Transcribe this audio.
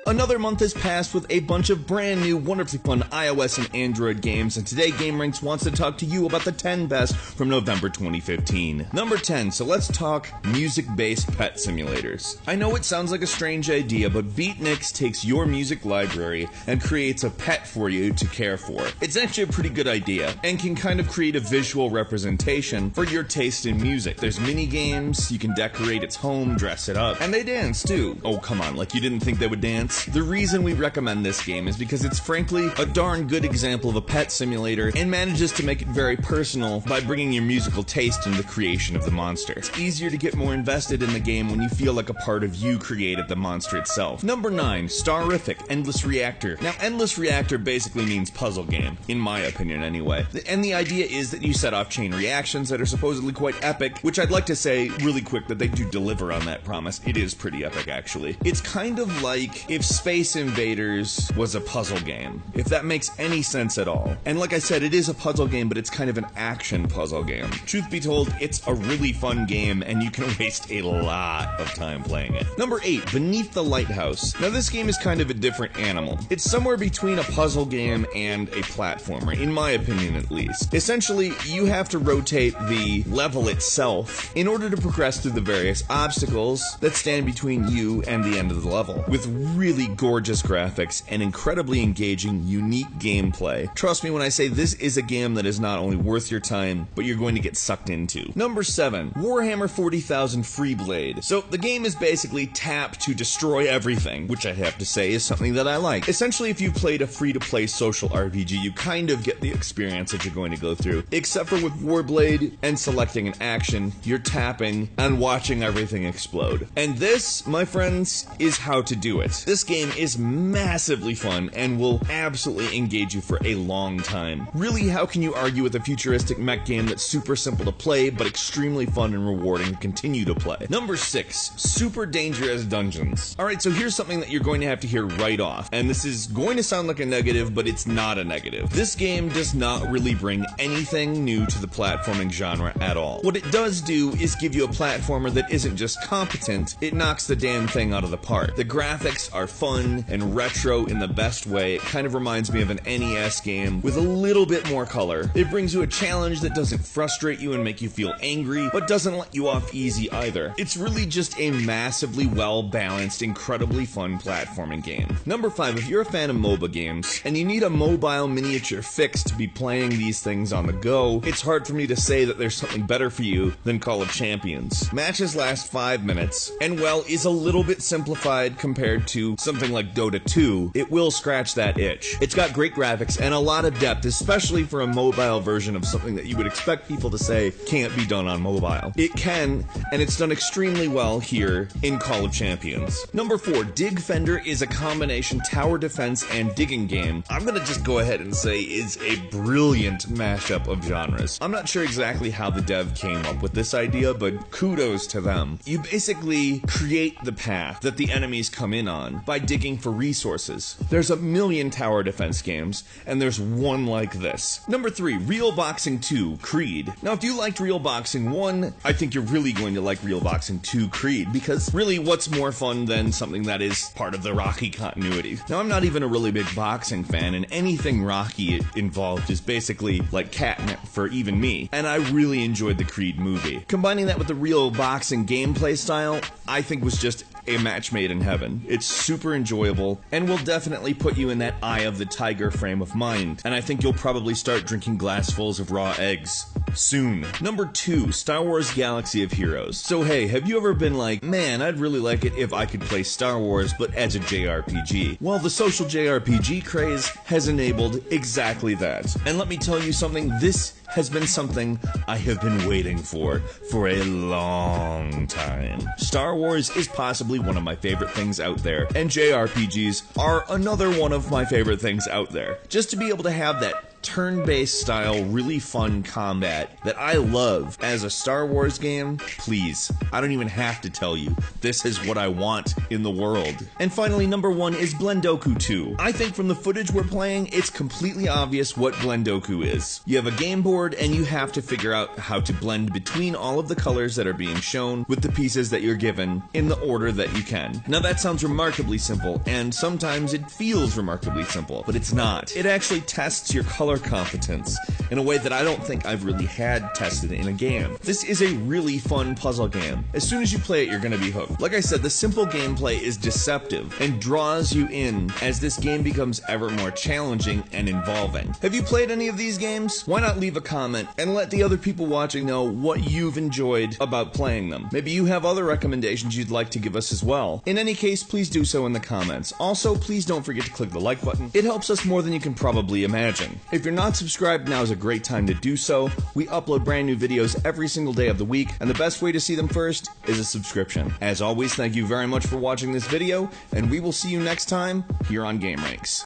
Another month has passed with a bunch of brand new, wonderfully fun iOS and Android games, and today GameRanks wants to talk to you about the 10 best from November 2015. Number 10, so let's talk music-based pet simulators. I know it sounds like a strange idea, but Beatniks takes your music library and creates a pet for you to care for. It's actually a pretty good idea, and can kind of create a visual representation for your taste in music. There's mini games, you can decorate its home, dress it up, and they dance too. Oh, come on, like you didn't think they would dance? The reason we recommend this game is because it's frankly a darn good example of a pet simulator and manages to make it very personal by bringing your musical taste into the creation of the monster. It's easier to get more invested in the game when you feel like a part of you created the monster itself. Number 9, Starific, Endless Reactor. Now, Endless Reactor basically means puzzle game, in my opinion anyway. And the idea is that you set off chain reactions that are supposedly quite epic, which I'd like to say really quick that they do deliver on that promise. It is pretty epic, actually. It's kind of like if Space Invaders was a puzzle game, if that makes any sense at all. And like I said, it is a puzzle game, but it's kind of an action puzzle game. Truth be told, it's a really fun game, and you can waste a lot of time playing it. Number 8, Beneath the Lighthouse. Now this game is kind of a different animal. It's somewhere between a puzzle game and a platformer, in my opinion at least. Essentially, you have to rotate the level itself in order to progress through the various obstacles that stand between you and the end of the level, with really gorgeous graphics and incredibly engaging, unique gameplay. Trust me when I say this is a game that is not only worth your time, but you're going to get sucked into. Number 7, Warhammer 40,000 Freeblade. So the game is basically tap to destroy everything, which I have to say is something that I like. Essentially, if you've played a free-to-play social RPG, you kind of get the experience that you're going to go through. Except for with Warblade and selecting an action, you're tapping and watching everything explode. And this, my friends, is how to do it. This game is massively fun and will absolutely engage you for a long time. Really, how can you argue with a futuristic mech game that's super simple to play, but extremely fun and rewarding to continue to play? Number 6, Super Dangerous Dungeons. Alright, so here's something that you're going to have to hear right off, and this is going to sound like a negative, but it's not a negative. This game does not really bring anything new to the platforming genre at all. What it does do is give you a platformer that isn't just competent, it knocks the damn thing out of the park. The graphics are fun and retro in the best way. It kind of reminds me of an NES game with a little bit more color. It brings you a challenge that doesn't frustrate you and make you feel angry, but doesn't let you off easy either. It's really just a massively well-balanced, incredibly fun platforming game. Number 5, if you're a fan of MOBA games, and you need a mobile miniature fix to be playing these things on the go, it's hard for me to say that there's something better for you than Call of Champions. Matches last 5 minutes, and well, is a little bit simplified compared to something like Dota 2, it will scratch that itch. It's got great graphics and a lot of depth, especially for a mobile version of something that you would expect people to say can't be done on mobile. It can, and it's done extremely well here in Call of Champions. Number 4, Dig Fender is a combination tower defense and digging game. I'm gonna just go ahead and say is a brilliant mashup of genres. I'm not sure exactly how the dev came up with this idea, but kudos to them. You basically create the path that the enemies come in on by digging for resources. There's a million tower defense games, and there's one like this. Number 3, Real Boxing 2, Creed. Now, if you liked Real Boxing 1, I think you're really going to like Real Boxing 2, Creed, because really, what's more fun than something that is part of the Rocky continuity? Now, I'm not even a really big boxing fan, and anything Rocky involved is basically like catnip for even me, and I really enjoyed the Creed movie. Combining that with the Real Boxing gameplay style, I think was just a match made in heaven. It's super enjoyable and will definitely put you in that eye of the tiger frame of mind, and I think you'll probably start drinking glassfuls of raw eggs soon. Number 2, Star Wars Galaxy of Heroes. So hey, have you ever been like, man, I'd really like it if I could play Star Wars but as a JRPG? Well, the social JRPG craze has enabled exactly that. And let me tell you something, this has been something I have been waiting for a long time. Star Wars is possibly one of my favorite things out there, and JRPGs are another one of my favorite things out there. Just to be able to have that turn-based style, really fun combat that I love as a Star Wars game, please, I don't even have to tell you, this is what I want in the world. And finally, number 1 is Blendoku 2. I think from the footage we're playing, it's completely obvious what Blendoku is. You have a game board and you have to figure out how to blend between all of the colors that are being shown with the pieces that you're given in the order that you can. Now that sounds remarkably simple, and sometimes it feels remarkably simple, but it's not. It actually tests your color competence in a way that I don't think I've really had tested in a game. This is a really fun puzzle game. As soon as you play it, you're gonna be hooked. Like I said, the simple gameplay is deceptive and draws you in as this game becomes ever more challenging and involving. Have you played any of these games? Why not leave a comment and let the other people watching know what you've enjoyed about playing them. Maybe you have other recommendations you'd like to give us as well. In any case, please do so in the comments. Also, please don't forget to click the like button. It helps us more than you can probably imagine. If you're not subscribed, now is a great time to do so. We upload brand new videos every single day of the week, and the best way to see them first is a subscription. As always, thank you very much for watching this video, and we will see you next time here on Game Ranks.